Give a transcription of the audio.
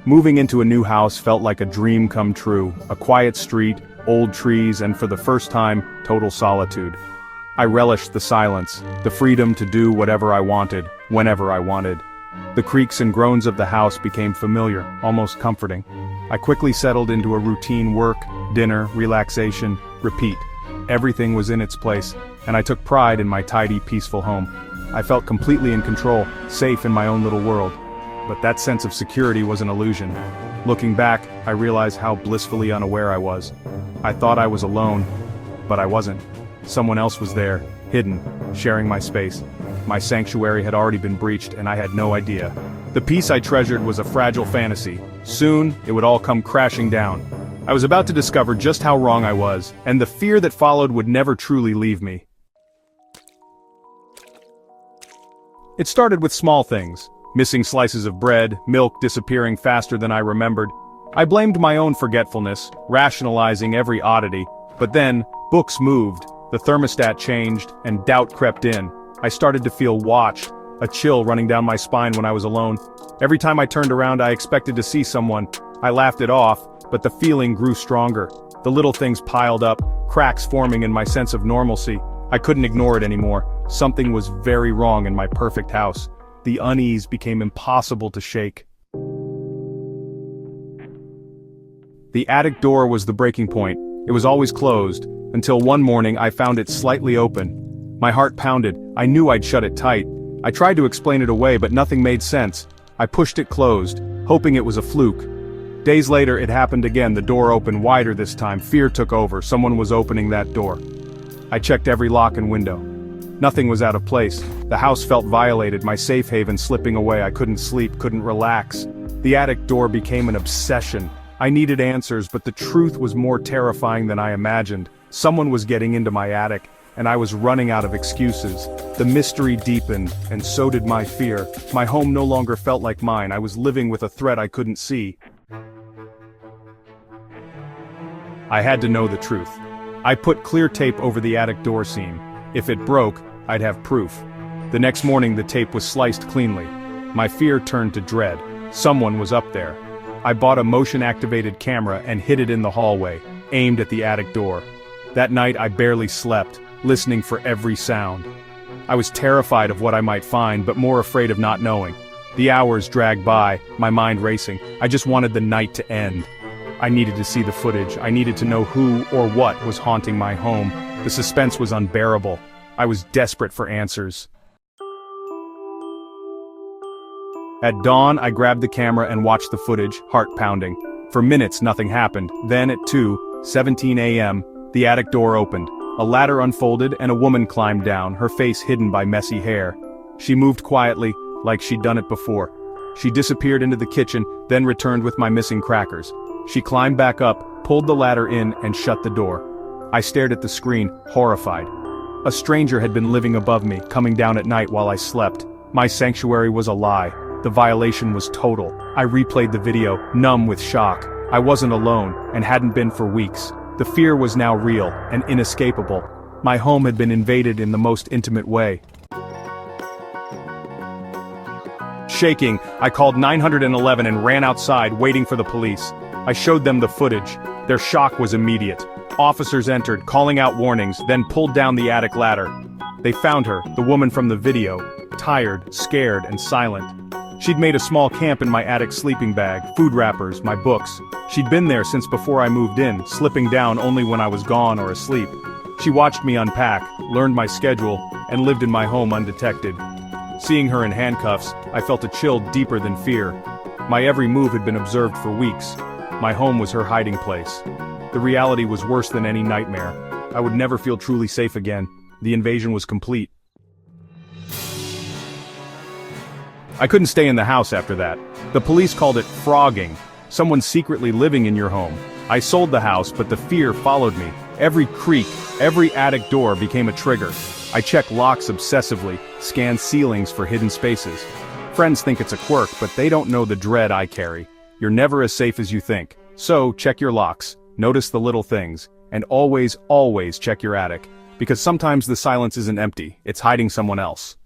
Moving into a new house felt like a dream come true, a quiet street, old trees, and for the first time, total solitude. I relished the silence, the freedom to do whatever I wanted, whenever I wanted. The creaks and groans of the house became familiar, almost comforting. I quickly settled into a routine: work, dinner, relaxation, repeat. Everything was in its place, and I took pride in my tidy, peaceful home. I felt completely in control, safe in my own little world. But that sense of security was an illusion. Looking back, I realized how blissfully unaware I was. I thought I was alone, but I wasn't. Someone else was there, hidden, sharing my space. My sanctuary had already been breached, and I had no idea. The peace I treasured was a fragile fantasy. Soon, it would all come crashing down. I was about to discover just how wrong I was, and the fear that followed would never truly leave me. It started with small things. Missing slices of bread, milk disappearing faster than I remembered. I blamed my own forgetfulness, rationalizing every oddity. But then, books moved, the thermostat changed, and doubt crept in. I started to feel watched, a chill running down my spine when I was alone. Every time I turned around, I expected to see someone. I laughed it off, but the feeling grew stronger. The little things piled up, cracks forming in my sense of normalcy. I couldn't ignore it anymore. Something was very wrong in my perfect house. The unease became impossible to shake. The attic door was the breaking point. It was always closed, until one morning I found it slightly open. My heart pounded. I knew I'd shut it tight. I tried to explain it away, but nothing made sense. I pushed it closed, hoping it was a fluke. Days later, it happened again. The door opened wider this time. Fear took over. Someone was opening that door. I checked every lock and window. Nothing was out of place. The house felt violated, my safe haven slipping away. I couldn't sleep, couldn't relax. The attic door became an obsession. I needed answers, but the truth was more terrifying than I imagined. Someone was getting into my attic, and I was running out of excuses. The mystery deepened, and so did my fear. My home no longer felt like mine. I was living with a threat I couldn't see. I had to know the truth. I put clear tape over the attic door seam. If it broke, I'd have proof. The next morning the tape was sliced cleanly. My fear turned to dread. Someone was up there. I bought a motion-activated camera and hid it in the hallway, aimed at the attic door. That night I barely slept, listening for every sound. I was terrified of what I might find, but more afraid of not knowing. The hours dragged by, my mind racing. I just wanted the night to end. I needed to see the footage. I needed to know who or what was haunting my home. The suspense was unbearable. I was desperate for answers. At dawn, I grabbed the camera and watched the footage, heart pounding. For minutes, nothing happened. Then at 2:17 a.m., the attic door opened. A ladder unfolded and a woman climbed down, her face hidden by messy hair. She moved quietly, like she'd done it before. She disappeared into the kitchen, then returned with my missing crackers. She climbed back up, pulled the ladder in, and shut the door. I stared at the screen, horrified. A stranger had been living above me, coming down at night while I slept. My sanctuary was a lie. The violation was total. I replayed the video, numb with shock. I wasn't alone, and hadn't been for weeks. The fear was now real, and inescapable. My home had been invaded in the most intimate way. Shaking, I called 911 and ran outside, waiting for the police. I showed them the footage. Their shock was immediate. Officers entered, calling out warnings, then pulled down the attic ladder. They found her, the woman from the video, tired, scared, and silent. She'd made a small camp in my attic sleeping bag, food wrappers, my books. She'd been there since before I moved in, slipping down only when I was gone or asleep. She watched me unpack, learned my schedule, and lived in my home undetected. Seeing her in handcuffs, I felt a chill deeper than fear. My every move had been observed for weeks. My home was her hiding place. The reality was worse than any nightmare. I would never feel truly safe again. The invasion was complete. I couldn't stay in the house after that. The police called it frogging, someone secretly living in your home. I sold the house, but the fear followed me. Every creak, every attic door became a trigger. I check locks obsessively, scan ceilings for hidden spaces. Friends think it's a quirk, but they don't know the dread I carry. You're never as safe as you think. So, check your locks, notice the little things, and always, always check your attic. Because sometimes the silence isn't empty, it's hiding someone else.